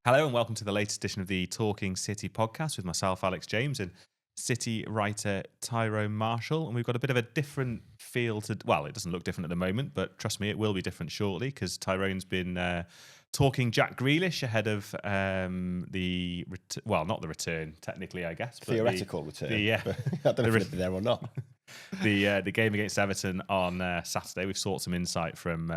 Hello and welcome to the latest edition of the Talking City podcast with myself, Alex James, and City writer Tyrone Marshall. And we've got a bit of a different feel to, well, it doesn't look different at the moment, but trust me, it will be different shortly because Tyrone's been talking Jack Grealish ahead of not the return, technically, I guess. But Theoretical return. I don't know if it'll be there or not. The game against Everton on Saturday. We've sought some insight from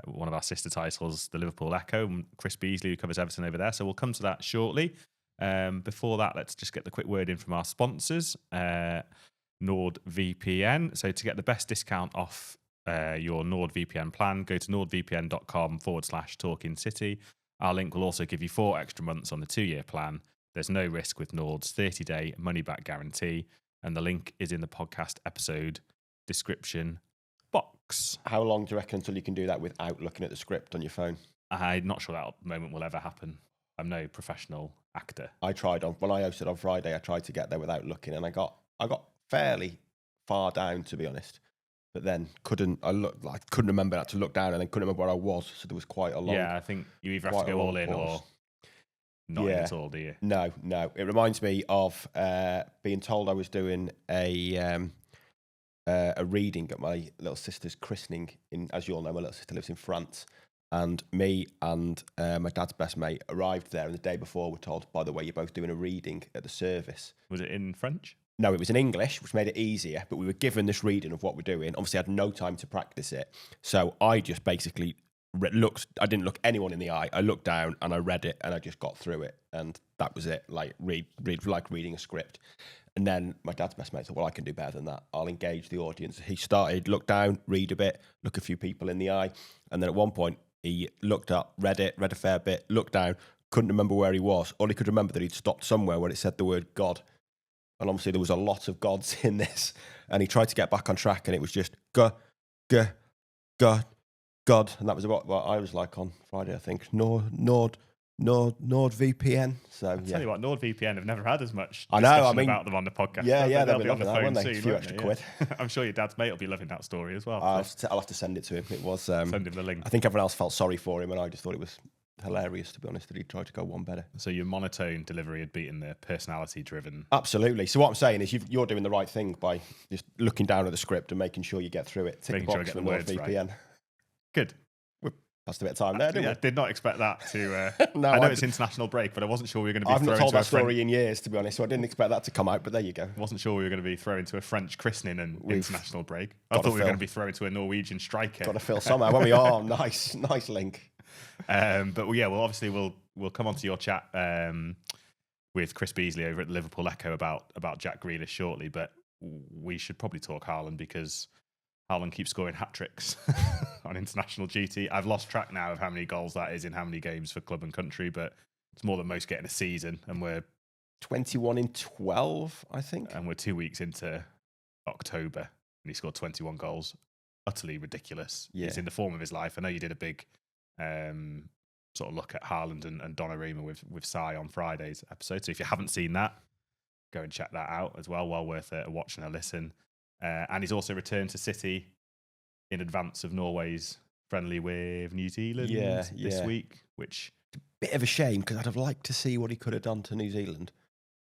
one of our sister titles, the Liverpool Echo, and Chris Beasley, who covers Everton over there. So we'll come to that shortly. Before that, let's just get the quick word in from our sponsors, NordVPN. So to get the best discount off your NordVPN plan, go to nordvpn.com/talkingcity. Our link will also give you 4 extra months on the 2-year plan. There's no risk with Nord's 30-day money-back guarantee. And the link is in the podcast episode description box. How long do you reckon until you can do that without looking at the script on your phone? I'm not sure that moment will ever happen. I'm no professional actor. When I hosted on Friday, I tried to get there without looking, and I got fairly far down, to be honest. But then couldn't remember that to look down, and then couldn't remember where I was. So there was quite a long. Yeah, I think you either have to go all in or not in at all, do you? No. It reminds me of being told I was doing a reading at my little sister's christening. As you all know, my little sister lives in France. And me and my dad's best mate arrived there, and the day before we're told, by the way, you're both doing a reading at the service. Was it in French? No, it was in English, which made it easier. But we were given this reading of what we're doing. Obviously, I had no time to practice it. So I just basically I didn't look anyone in the eye. I looked down and I read it, and I just got through it, and that was it. Like like reading a script. And then my dad's best mate said, "Well, I can do better than that. I'll engage the audience." He started, look down, read a bit, look a few people in the eye, and then at one point he looked up, read a fair bit, looked down, couldn't remember where he was. All he could remember that he'd stopped somewhere where it said the word God, and obviously there was a lot of gods in this. And he tried to get back on track, and it was just God. God, and that was about what I was like on Friday, I think. NordVPN. So I'll tell you what, NordVPN have never had as much I know, about them on the podcast. Yeah, they'll be on the that, phone they? soon. A few extra quid. I'm sure your dad's mate will be loving that story as well. I'll have to send it to him. It was send him the link. I think everyone else felt sorry for him, and I just thought it was hilarious, to be honest, that he tried to go one better. So your monotone delivery had beaten the personality-driven. Absolutely. So what I'm saying is you're doing the right thing by just looking down at the script and making sure you get through it. Tick Making the sure I box get for the words NordVPN. right. Good. Passed a bit of time there, didn't we? I did not expect that to. No, I know it's international break, but I wasn't sure we were going to be. I've not told that story in years, to be honest, so I didn't expect that to come out. But there you go. I wasn't sure we were going to be thrown to a French christening and international break. I thought we were going to be thrown to a Norwegian striker. Got to fill somehow. When we are, nice link. Obviously we'll come on to your chat with Chris Beasley over at the Liverpool Echo about Jack Grealish shortly, but we should probably talk Haaland because Haaland keeps scoring hat-tricks on international duty. I've lost track now of how many goals that is in how many games for club and country, but it's more than most get in a season, and we're 21 in 12, I think. And we're 2 weeks into October, and he scored 21 goals. Utterly ridiculous. Yeah. He's in the form of his life. I know you did a big sort of look at Haaland and Donnarumma with Sai on Friday's episode, so if you haven't seen that, go and check that out as well. Well worth a watch and a listen. And he's also returned to City in advance of Norway's friendly with New Zealand this week, which... Bit of a shame, because I'd have liked to see what he could have done to New Zealand.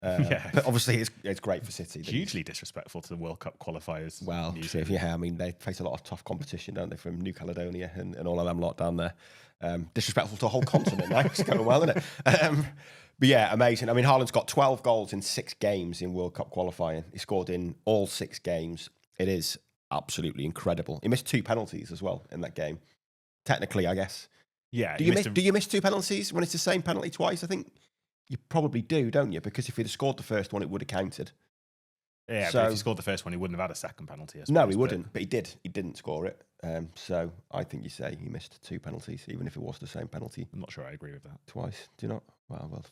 But obviously it's great for City. Hugely disrespectful to the World Cup qualifiers. Well, true, I mean, they face a lot of tough competition, don't they, from New Caledonia and all of them lot down there. Disrespectful to the whole continent now. It's going well, isn't it? But yeah, amazing. I mean, Haaland's got 12 goals in 6 games in World Cup qualifying. He scored in all 6 games. It is absolutely incredible. He missed 2 penalties as well in that game. Technically, I guess. Yeah. Do you miss 2 penalties when it's the same penalty twice? I think you probably do, don't you? Because if he'd have scored the first one, it would have counted. Yeah, but if he scored the first one, he wouldn't have had a second penalty. No, he wouldn't, but he did. He didn't score it. So I think you say he missed 2 penalties, even if it was the same penalty. I'm not sure I agree with that. Twice, do you not? Well,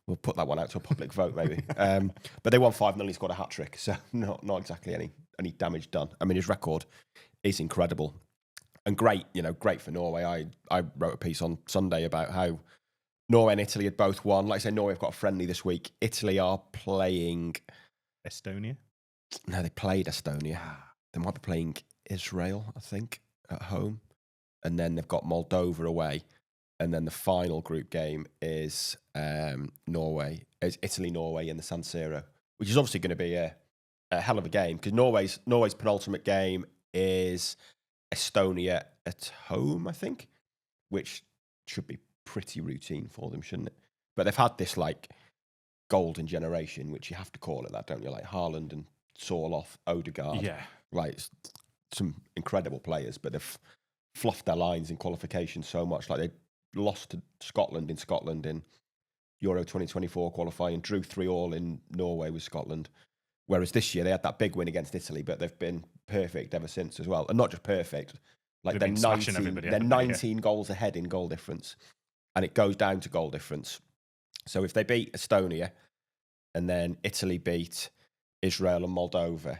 we'll put that one out to a public vote, maybe. But they won 5-0. He scored a hat-trick, so not exactly any damage done. I mean, his record is incredible. And great for Norway. I wrote a piece on Sunday about how Norway and Italy had both won. Like I say, Norway have got a friendly this week. Italy are playing... Estonia? No, they played Estonia. They might be playing Israel, I think, at home. And then they've got Moldova away. And then the final group game is Italy-Norway in the San Siro, which is obviously going to be a hell of a game because Norway's penultimate game is Estonia at home, I think, which should be pretty routine for them, shouldn't it? But they've had this like golden generation, which you have to call it that, don't you? Like Haaland and Sorloth, Odegaard. Yeah. Like some incredible players, but they've fluffed their lines in qualification so much. Like they lost to Scotland in Euro 2024 qualifying, drew 3-3 in Norway with Scotland. Whereas this year they had that big win against Italy, but they've been perfect ever since as well. And not just perfect, like they're 19 goals ahead in goal difference. And it goes down to goal difference. So if they beat Estonia and then Italy beat Israel and Moldova,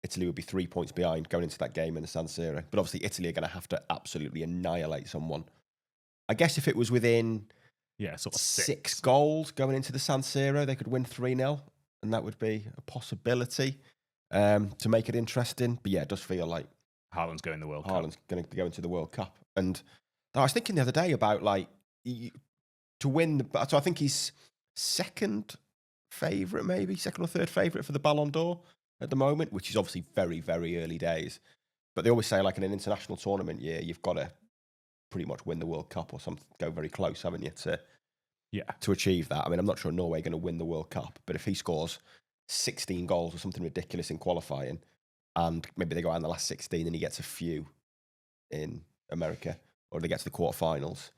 Italy would be 3 points behind going into that game in the San Siro. But obviously Italy are going to have to absolutely annihilate someone. I guess if it was within sort of 6 goals going into the San Siro, they could win 3-0. And that would be a possibility to make it interesting. But yeah, it does feel like Haaland's going to the World Cup. Haaland's going to go into the World Cup. And I was thinking the other day about like to win. So I think he's second favourite, maybe second or third favourite for the Ballon d'Or at the moment, which is obviously very, very early days. But they always say like in an international tournament year, you've got to pretty much win the World Cup or something, go very close, haven't you, to achieve that. I mean, I'm not sure Norway are going to win the World Cup, but if he scores 16 goals or something ridiculous in qualifying, and maybe they go out in the last 16 and he gets a few in America, or they get to the quarterfinals,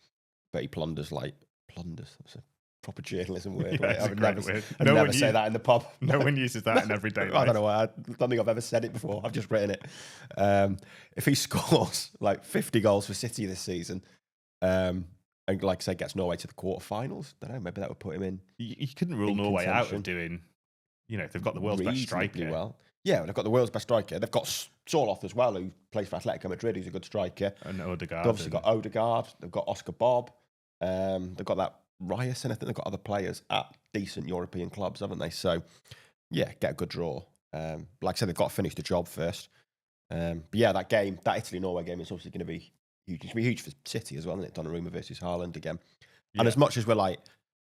but he plunders. That's a proper journalism word. Yeah, I would never say that in the pub. No one uses that in everyday life. I don't know why. I don't think I've ever said it before. I've just written it. If he scores like 50 goals for City this season, and like I say, gets Norway to the quarterfinals, I don't know, maybe that would put him in. You couldn't rule Norway out of doing, they've got the world's best striker. Well. Yeah, they've got the world's best striker. They've got Sorloth as well, who plays for Atletico Madrid, who's a good striker. And Odegaard. They've obviously got Odegaard. They've got Oscar Bob. They've got that Ryerson. I think they've got other players at decent European clubs, haven't they? So, yeah, get a good draw. Like I said, they've got to finish the job first. But yeah, that Italy-Norway game is obviously going to be huge. It's going to be huge for City as well, isn't it? Donnarumma versus Haaland again. Yeah. And as much as we're like,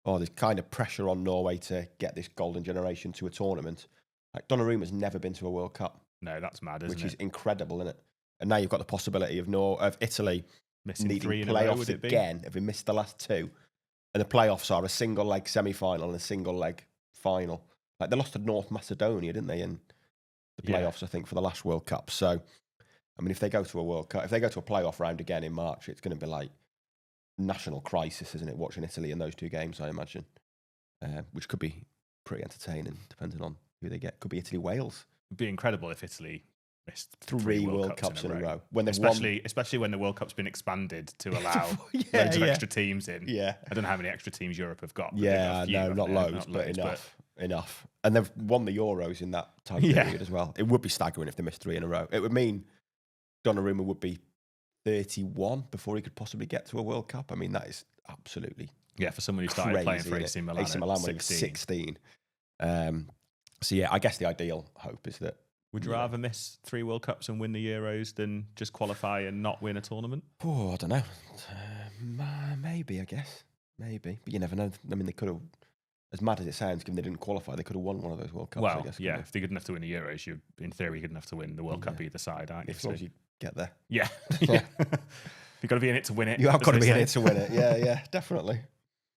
there's kind of pressure on Norway to get this golden generation to a tournament, like Donnarumma's never been to a World Cup. No, that's mad, isn't it? Which is incredible, isn't it? And now you've got the possibility of Italy missing needing 3 in playoffs a row, again. Have we missed the last 2? And the playoffs are a single leg semi-final and a single leg final. Like they lost to North Macedonia, didn't they, in the playoffs, I think, for the last World Cup. So, I mean, if they go to a World Cup, if they go to a playoff round again in March, it's going to be like national crisis, isn't it, watching Italy in those 2 games, I imagine, which could be pretty entertaining, depending on who they get. Could be Italy-Wales. It'd be incredible if Italy missed 3 World Cups in a row. When especially when the World Cup's been expanded to allow loads of extra teams in. Yeah. I don't know how many extra teams Europe have got. Yeah, no, not loads, but enough. And they've won the Euros in that time period as well. It would be staggering if they missed 3 in a row. It would mean Donnarumma would be 31 before he could possibly get to a World Cup. I mean, that is absolutely for someone who started playing for AC Milan when he was 16. So yeah, I guess the ideal hope is that. Would you rather miss 3 World Cups and win the Euros than just qualify and not win a tournament? Oh, I don't know. Maybe, I guess. Maybe. But you never know. I mean, they could have, as mad as it sounds, given they didn't qualify, they could have won one of those World Cups, I guess. Yeah, if they're good enough to win the Euros, you're, in theory, good enough to win the World Cup either side, aren't you? As long as you get there. Yeah. You've got to be in it to win it. You have got to be in it to win it. Yeah, definitely.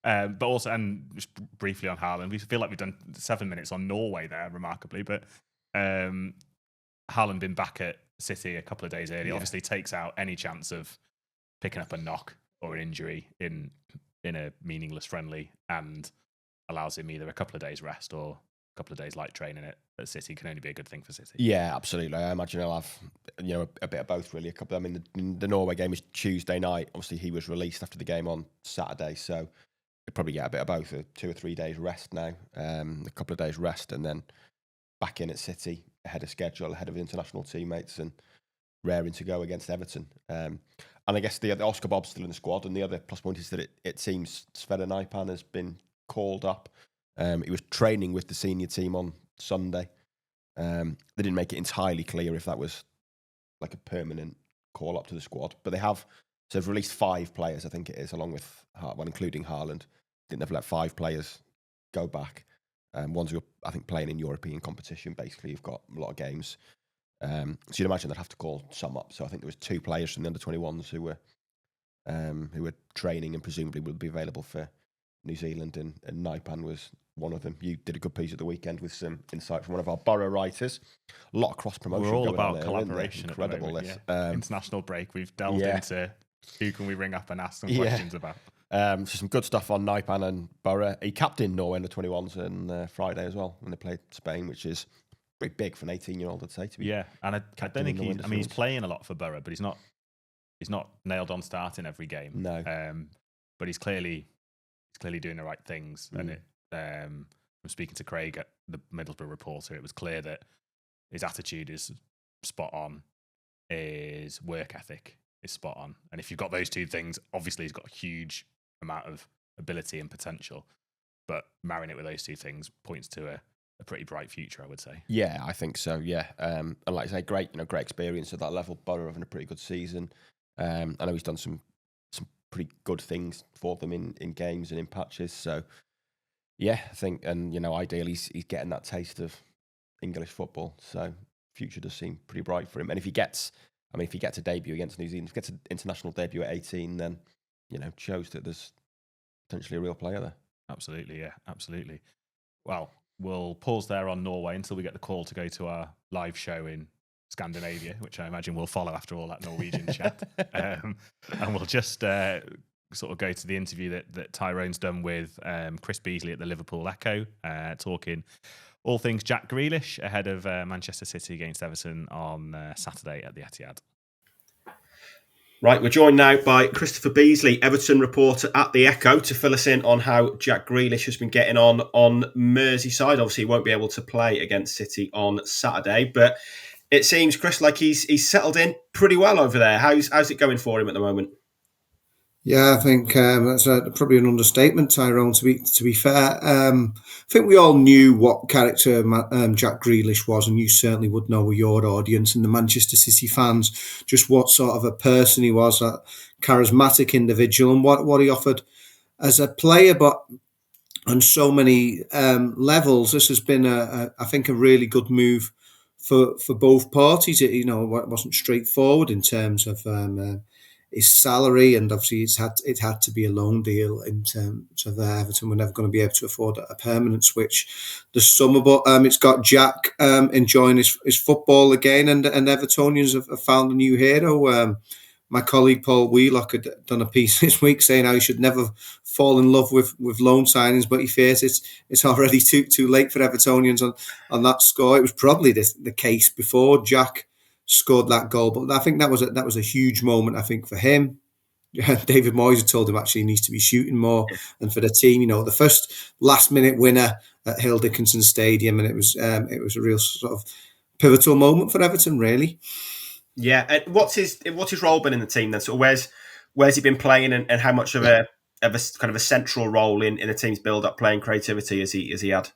But also, and just briefly on Haaland, we feel like we've done 7 minutes on Norway there, remarkably, but Haaland been back at City a couple of days early obviously takes out any chance of picking up a knock or an injury in a meaningless friendly and allows him either a couple of days rest or a couple of days light training at City. Can only be a good thing for City. Yeah, absolutely. I imagine he'll have a bit of both really. I mean, the Norway game is Tuesday night. Obviously, he was released after the game on Saturday, so he'll probably get a bit of both, 2 or 3 days rest now, a couple of days rest, and then back in at City ahead of schedule, ahead of international teammates, and raring to go against Everton. And I guess the Oscar Bob's still in the squad, and the other plus point is that it seems Sverre Naipan has been called up. He was training with the senior team on Sunday. They didn't make it entirely clear if that was like a permanent call up to the squad, but they have So they've released 5 players, I think it is, along with, including Haaland. I think they've let 5 players go back. Ones who are, I think, playing in European competition, basically, you've got a lot of games. So you'd imagine they'd have to call some up. So I think there was 2 players from the under-21s who were training and presumably will be available for New Zealand, and Naipan was one of them. You did a good piece at the weekend with some insight from one of our Borough writers. A lot of cross-promotion. We're all going about on there, collaboration. Incredible. Moment, international break. We've delved into who can we ring up and ask some questions about. So some good stuff on Naipan and Borough. He captained Norway under 21s on Friday as well when they played Spain, which is pretty big for an 18-year-old, I'd say. To be and I don't think he's playing a lot for Borough, but he's not nailed on starting every game. No, but he's clearly doing the right things. And from speaking to Craig at the Middlesbrough Reporter, it was clear that his attitude is spot on, his work ethic is spot on, and if you've got those 2 things, obviously he's got a huge amount of ability and potential. But marrying it with those 2 things points to a pretty bright future, I would say. Yeah, I think so. Yeah, and like I say, great experience at that level. Borough having a pretty good season. I know he's done some pretty good things for them in games and in patches. So yeah, I think, and ideally he's getting that taste of English football. So future does seem pretty bright for him. And if he gets a debut against New Zealand, if he gets an international debut at 18, then shows that there's potentially a real player there. Absolutely, yeah, absolutely. Well, we'll pause there on Norway until we get the call to go to our live show in Scandinavia, which I imagine will follow after all that Norwegian chat. And we'll just sort of go to the interview that Tyrone's done with Chris Beasley at the Liverpool Echo, talking all things Jack Grealish ahead of Manchester City against Everton on Saturday at the Etihad. Right, we're joined now by Christopher Beasley, Everton reporter at the Echo, to fill us in on how Jack Grealish has been getting on Merseyside. Obviously, he won't be able to play against City on Saturday, but it seems, Chris, like he's settled in pretty well over there. How's it going for him at the moment? Yeah, I think that's probably an understatement, Tyrone, to be fair. I think we all knew what character Jack Grealish was, and you certainly would know with your audience and the Manchester City fans just what sort of a person he was, a charismatic individual, and what he offered as a player. But on so many levels, this has been, I think, a really good move for both parties. It wasn't straightforward in terms of his salary, and obviously it had to be a loan deal in terms of Everton were never going to be able to afford a permanent switch this summer. But it's got Jack enjoying his football again, and Evertonians have found a new hero. My colleague Paul Wheelock had done a piece this week saying how he should never fall in love with loan signings, but he fears it's already too late for Evertonians on that score. It was probably the case before Jack scored that goal, but I think that was a huge moment, I think, for him. David Moyes had told him actually he needs to be shooting more, and for the team, the first last minute winner at Hill Dickinson Stadium, and it was a real sort of pivotal moment for Everton, really. Yeah, and what's his role been in the team then? So where's he been playing, and how much of a kind of a central role in the team's build up, playing creativity as he had?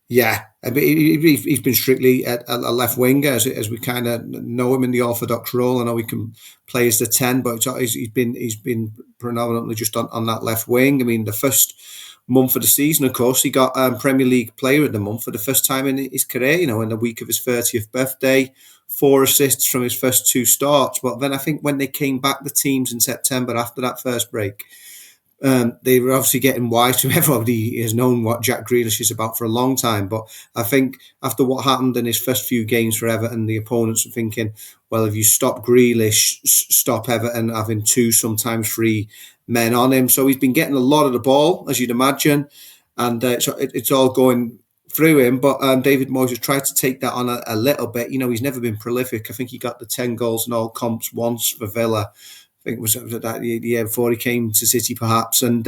Yeah, he's been strictly a left winger as we kind of know him in the orthodox role. I know he can play as the 10, but he's been predominantly just on that left wing. I mean, the first month of the season, of course, he got Premier League Player of the Month for the first time in his career. In the week of his 30th birthday, 4 assists from his first 2 starts. But then I think when they came back, the teams in September after that first break, they were obviously getting wise to everybody has known what Jack Grealish is about for a long time. But I think after what happened in his first few games for Everton, the opponents were thinking, well, if you stop Grealish, stop Everton having 2, sometimes 3 men on him. So he's been getting a lot of the ball, as you'd imagine, and so it's all going through him. But David Moyes has tried to take that on a little bit. He's never been prolific. I think he got the 10 goals in all comps once for Villa. I think it was that the year before he came to City, perhaps, and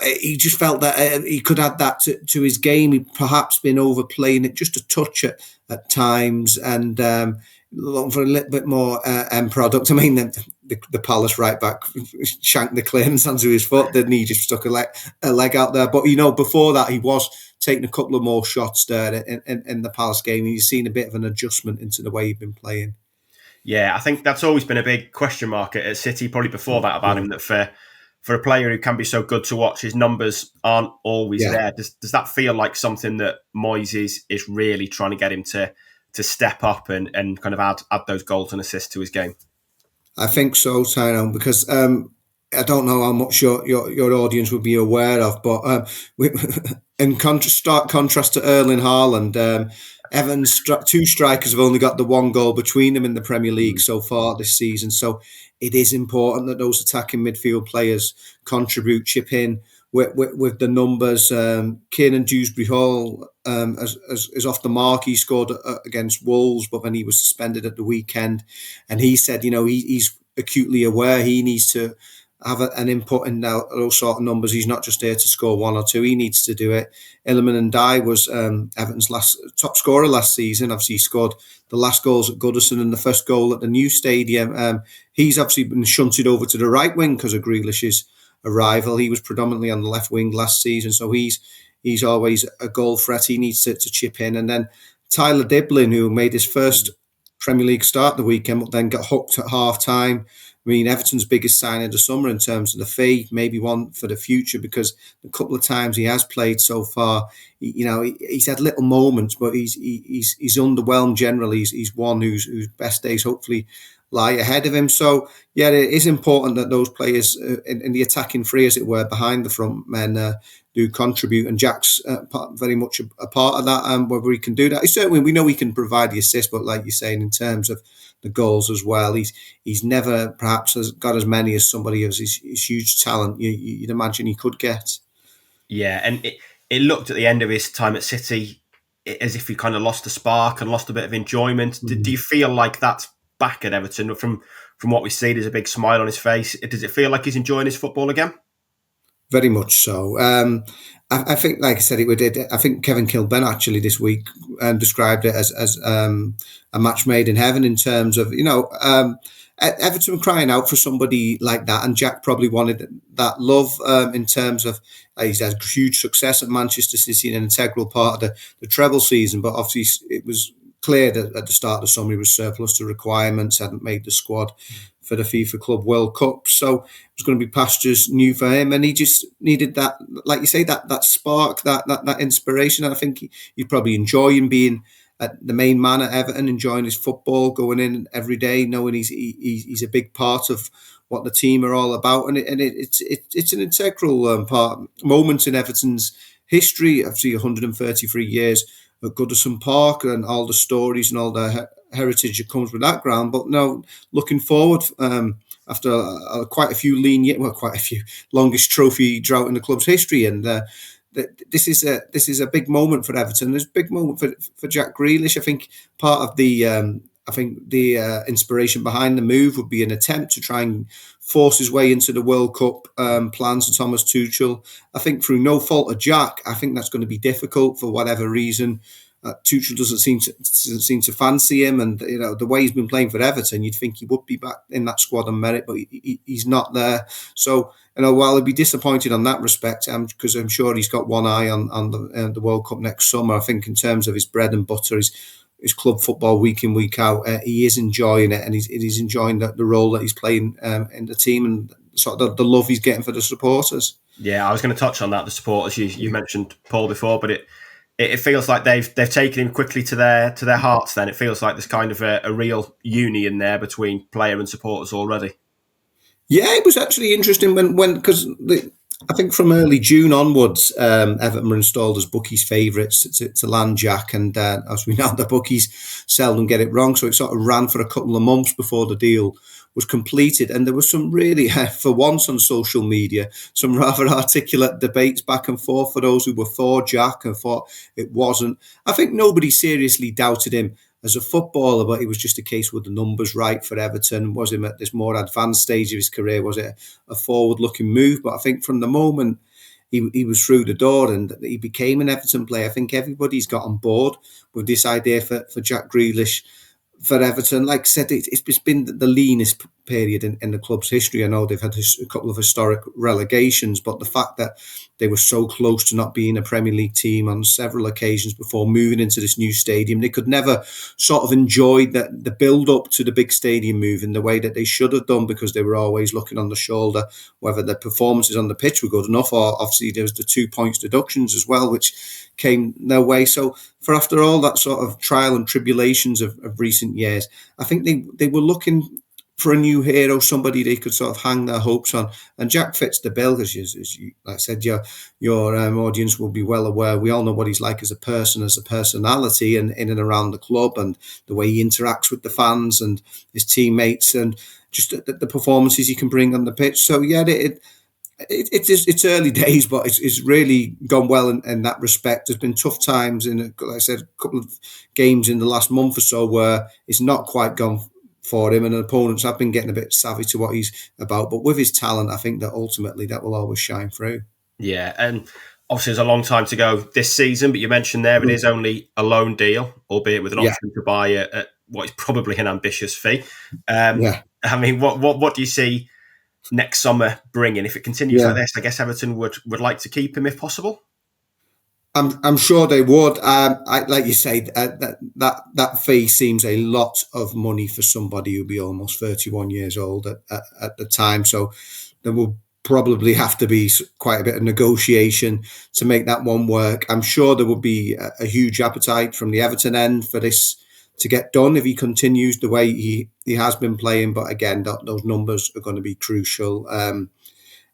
he just felt that he could add that to his game. He'd perhaps been overplaying it just a touch at times, and looking for a little bit more end product. I mean, the Palace right back shanked the clearance onto his foot, didn't he? Just stuck a leg out there. But before that, he was taking a couple of more shots there in the Palace game. He's seen a bit of an adjustment into the way he'd been playing. Yeah, I think that's always been a big question mark at City, probably before that, about him, that for a player who can be so good to watch, his numbers aren't always there. Does that feel like something that Moyes is really trying to get him to step up and kind of add those goals and assists to his game? I think so, Tyrone, because I don't know how much your audience would be aware of, but in stark contrast to Erling Haaland, Everton's two strikers have only got the one goal between them in the Premier League so far this season. So it is important that those attacking midfield players contribute, chip in with the numbers. Kieran Dewsbury Hall is off the mark. He scored against Wolves, but then he was suspended at the weekend. And he said, he's acutely aware he needs to have an input in those sort of numbers. He's not just there to score one or two. He needs to do it. Iliman Ndiaye was Everton's last top scorer last season. Obviously, he scored the last goals at Goodison and the first goal at the new stadium. He's obviously been shunted over to the right wing because of Grealish's arrival. He was predominantly on the left wing last season, so he's always a goal threat. He needs to chip in. And then Tyler Diblin, who made his first Premier League start the weekend, but then got hooked at half time. I mean, Everton's biggest signing of the summer in terms of the fee, maybe one for the future, because a couple of times he has played so far, he's had little moments, but he's underwhelmed generally. He's one whose best days hopefully lie ahead of him. So, yeah, it is important that those players in the attacking three, as it were, behind the front men do contribute. And Jack's very much a part of that, whether he can do that. Certainly, we know he can provide the assist, but like you're saying, in terms of the goals as well, he's never perhaps got as many as somebody of his huge talent you'd imagine he could get. Yeah, and it looked at the end of his time at City as if he kind of lost the spark and lost a bit of enjoyment. Mm-hmm. Do you feel like that's back at Everton? From what we see, there's a big smile on his face. Does it feel like he's enjoying his football again? Very much so. I think, like I said, I think Kevin Kilben actually this week described it as a match made in heaven in terms of, Everton crying out for somebody like that, and Jack probably wanted that love in terms of he's had huge success at Manchester City, an integral part of the treble season, but obviously it was clear that at the start of the summer he was surplus to requirements, hadn't made the squad for the FIFA Club World Cup, so it was going to be pastures new for him, and he just needed that, like you say, that spark, that inspiration. And I think he'd probably enjoy him being the main man at Everton, enjoying his football, going in every day, knowing he's a big part of what the team are all about, and it's an integral moment in Everton's history. Obviously, 133 years at Goodison Park and all the stories and all the heritage that comes with that ground. But now, looking forward, after quite a few longest trophy drought in the club's history, and this is a big moment for Everton. There's a big moment for Jack Grealish. I think part of the inspiration behind the move would be an attempt to try and force his way into the World Cup plans of Thomas Tuchel. I think through no fault of Jack, I think that's going to be difficult for whatever reason. Tuchel doesn't seem to fancy him, and the way he's been playing for Everton, you'd think he would be back in that squad on merit, but he's not there. So while he'd be disappointed on that respect, because I'm sure he's got one eye on the World Cup next summer. I think in terms of his bread and butter, his club football week in, week out, he is enjoying it, and he's enjoying the role that he's playing in the team, and sort of the love he's getting for the supporters. Yeah, I was going to touch on that, the supporters. You mentioned Paul before, but it feels like they've taken him quickly to their hearts. Then it feels like there's kind of a real union there between player and supporters already. Yeah, it was actually interesting when because I think from early June onwards, Everton were installed as bookies' favourites to land Jack, and as we know, the bookies seldom get it wrong. So it sort of ran for a couple of months before the deal was completed, and there was some really, for once on social media, some rather articulate debates back and forth for those who were for Jack and thought it wasn't. I think nobody seriously doubted him as a footballer, but it was just a case with the numbers right for Everton. Was him at this more advanced stage of his career? Was it a forward-looking move? But I think from the moment he was through the door and he became an Everton player, I think everybody's got on board with this idea for Jack Grealish for Everton. Like I said, it's been the leanest period in the club's history. I know they've had a couple of historic relegations, but the fact that they were so close to not being a Premier League team on several occasions before moving into this new stadium, they could never sort of enjoy the build-up to the big stadium move in the way that they should have done, because they were always looking on the shoulder whether the performances on the pitch were good enough, or obviously there was the 2 points deductions as well, which came their way. So for after all that sort of trial and tribulations of recent years, I think they were looking for a new hero, somebody they could sort of hang their hopes on. And Jack fits the bill, as you, like I said, your audience will be well aware. We all know what he's like as a person, as a personality, and in and around the club, and the way he interacts with the fans and his teammates, and just the performances he can bring on the pitch. So yeah, it's early days, but it's really gone well in that respect. There's been tough times like I said, a couple of games in the last month or so where it's not quite gone for him, and opponents have been getting a bit savvy to what he's about. But with his talent, I think that ultimately that will always shine through. Yeah, and obviously there's a long time to go this season, but you mentioned there it is only a loan deal, albeit with an option to buy at what is probably an ambitious fee. I mean, what do you see next summer bringing? If it continues like this, I guess Everton would like to keep him if possible. I'm sure they would. Like you say, that fee seems a lot of money for somebody who'd be almost 31 years old at the time. So there will probably have to be quite a bit of negotiation to make that one work. I'm sure there would be a huge appetite from the Everton end for this to get done if he continues the way he has been playing. But again, those numbers are going to be crucial.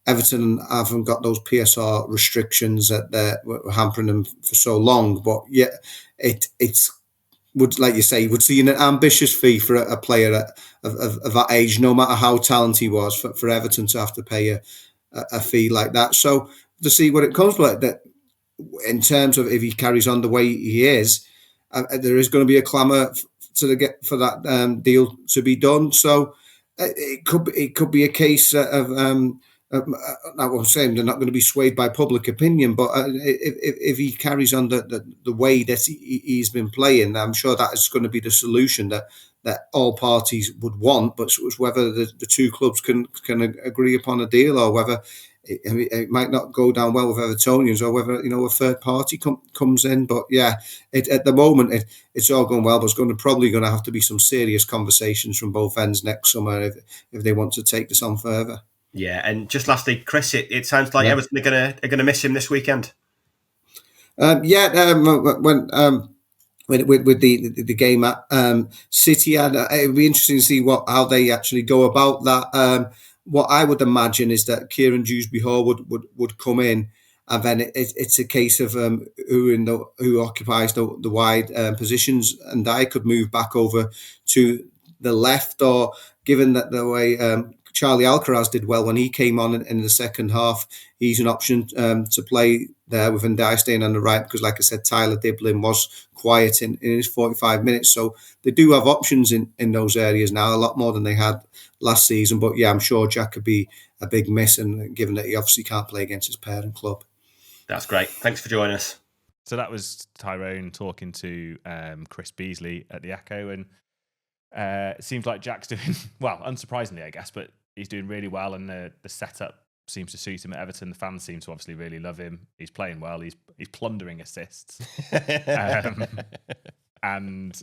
Everton haven't got those PSR restrictions that were hampering them for so long. But yeah, it's would, like you say, would see an ambitious fee for a player of that age, no matter how talented he was, for Everton to have to pay a fee like that. So to see what it comes like that, in terms of if he carries on the way he is, there is going to be a clamour for that deal to be done. So it could be a case of. I'm saying they're not going to be swayed by public opinion, but if he carries on the way that he's been playing, I'm sure that is going to be the solution that all parties would want. But it's whether the two clubs can agree upon a deal, or whether it might not go down well with Evertonians, or whether a third party comes in. But yeah, at the moment it's all going well, but it's probably going to have to be some serious conversations from both ends next summer if they want to take this on further. Yeah, and just lastly, Chris, it sounds like Everton are gonna miss him this weekend. With the game at City, it would be interesting to see how they actually go about that. What I would imagine is that Kieran Dewsbury-Hall would come in, and then it's a case of who occupies the wide positions, and I could move back over to the left, or given that the way Charlie Alcaraz did well when he came on in the second half, he's an option to play there with Ndiaye staying on the right, because like I said, Tyler Diblin was quiet in his 45 minutes. So they do have options in those areas now, a lot more than they had last season. But yeah, I'm sure Jack could be a big miss, and given that he obviously can't play against his parent club. That's great. Thanks for joining us. So that was Tyrone talking to Chris Beasley at the Echo, and it seems like Jack's doing well, unsurprisingly, I guess, but he's doing really well, and the setup seems to suit him at Everton. The fans seem to obviously really love him. He's playing well. He's plundering assists, and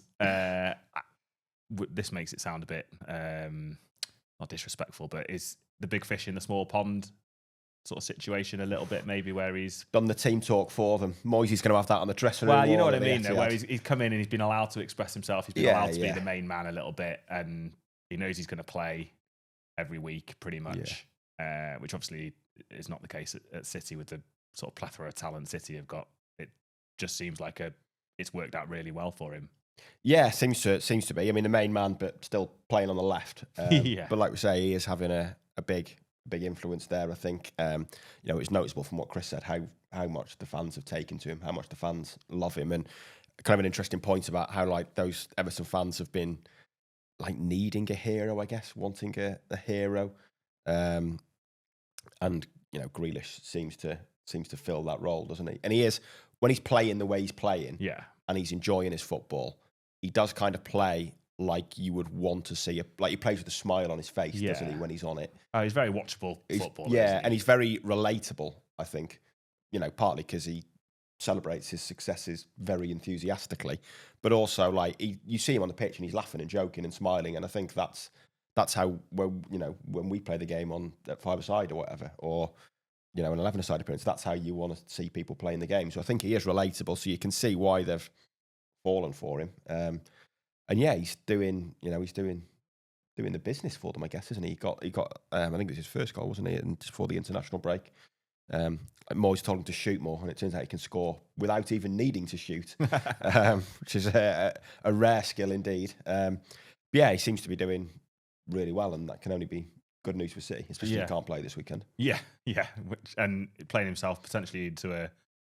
this makes it sound a bit not disrespectful, but is the big fish in the small pond sort of situation a little bit, maybe, where he's done the team talk for them. Moisey's going to have that on the dressing room. Well, you know what I mean, though, where he's come in and he's been allowed to express himself. He's been allowed to be the main man a little bit, and he knows he's going to play every week pretty much, which obviously is not the case at City with the sort of plethora of talent City have got. It just seems like it's worked out really well for him. Yeah, seems to be. I mean, the main man, but still playing on the left. But like we say, he is having a big influence there. I think it's noticeable from what Chris said how much the fans have taken to him, how much the fans love him, and kind of an interesting point about how like those Everton fans have been like needing a hero, I guess, wanting a hero, and Grealish seems to fill that role, doesn't he? And he is, when he's playing the way he's playing, and he's enjoying his football, he does kind of play like you would want to see. Like he plays with a smile on his face, doesn't he, when he's on it? He's very watchable footballer. Yeah, and he's very relatable, I think. Partly because he celebrates his successes very enthusiastically, but also like you see him on the pitch and he's laughing and joking and smiling, and I think that's how when we play the game on at 5-a-side or whatever, or an 11-a-side appearance, that's how you want to see people playing the game. So I think he is relatable, so you can see why they've fallen for him. And yeah, he's doing the business for them, I guess, isn't he? He got I think it was his first goal, wasn't it? And just before the international break. Moyes told him to shoot more, and it turns out he can score without even needing to shoot, which is a rare skill indeed. Yeah, he seems to be doing really well, and that can only be good news for City, especially if he can't play this weekend. Yeah, and playing himself potentially into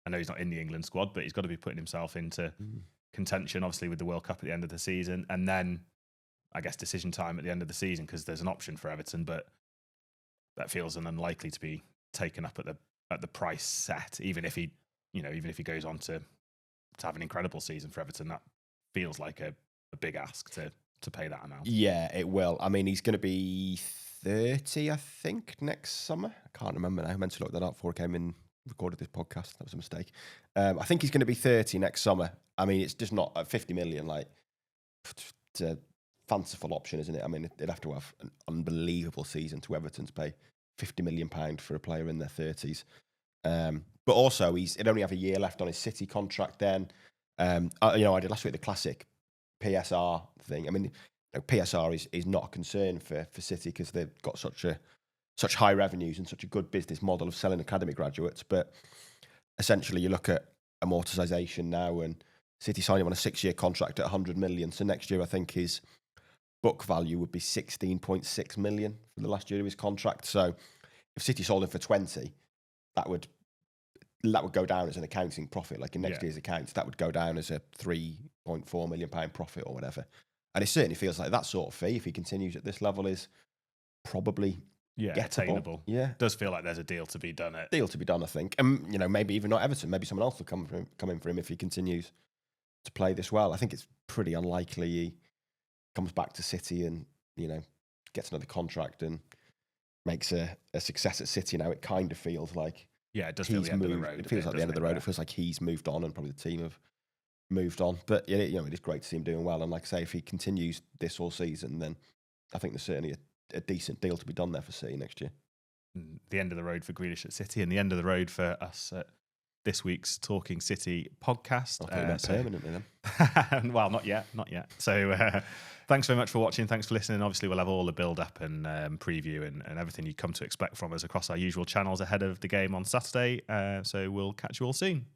I know he's not in the England squad, but he's got to be putting himself into contention, obviously, with the World Cup at the end of the season, and then I guess decision time at the end of the season, because there's an option for Everton, but that feels unlikely to be taken up at the price set, even if he goes on to have an incredible season for Everton. That feels like a big ask to pay that amount. Yeah, it will. I mean, he's going to be 30, I think, next summer. I can't remember now. I meant to look that up before I came in, recorded this podcast. That was a mistake. I think he's going to be 30 next summer. I mean, it's just not at 50 million. Like, it's a fanciful option, isn't it? I mean, they'd have to have an unbelievable season to Everton to pay £50 million for a player in their 30s. But also, he'd only have a year left on his City contract then. I did last week the classic PSR thing. I mean, PSR is not a concern for City because they've got such high revenues and such a good business model of selling academy graduates. But essentially, you look at amortisation now, and City signed him on a 6-year contract at 100 million. So next year, I think his book value would be 16.6 million for the last year of his contract. So if City sold him for 20, that would go down as an accounting profit. Like in next year's accounts, that would go down as a £3.4 million profit or whatever. And it certainly feels like that sort of fee, if he continues at this level, is probably attainable. Yeah, it does feel like there's a deal to be done. I think. And maybe even not Everton. Maybe someone else will come in for him if he continues to play this well. I think it's pretty unlikely he comes back to City and gets another contract and makes a success at City. Now it kind of feels like it does feel the end of the road. It feels like the end of the road. It feels like he's moved on, and probably the team have moved on. But it is great to see him doing well. And like I say, if he continues this all season, then I think there's certainly a decent deal to be done there for City next year. The end of the road for Grealish at City, and the end of the road for us at this week's Talking City podcast. I think that's permanently then. Well, not yet. So thanks very much for watching. Thanks for listening. Obviously, we'll have all the build-up and preview and everything you come to expect from us across our usual channels ahead of the game on Saturday. So we'll catch you all soon.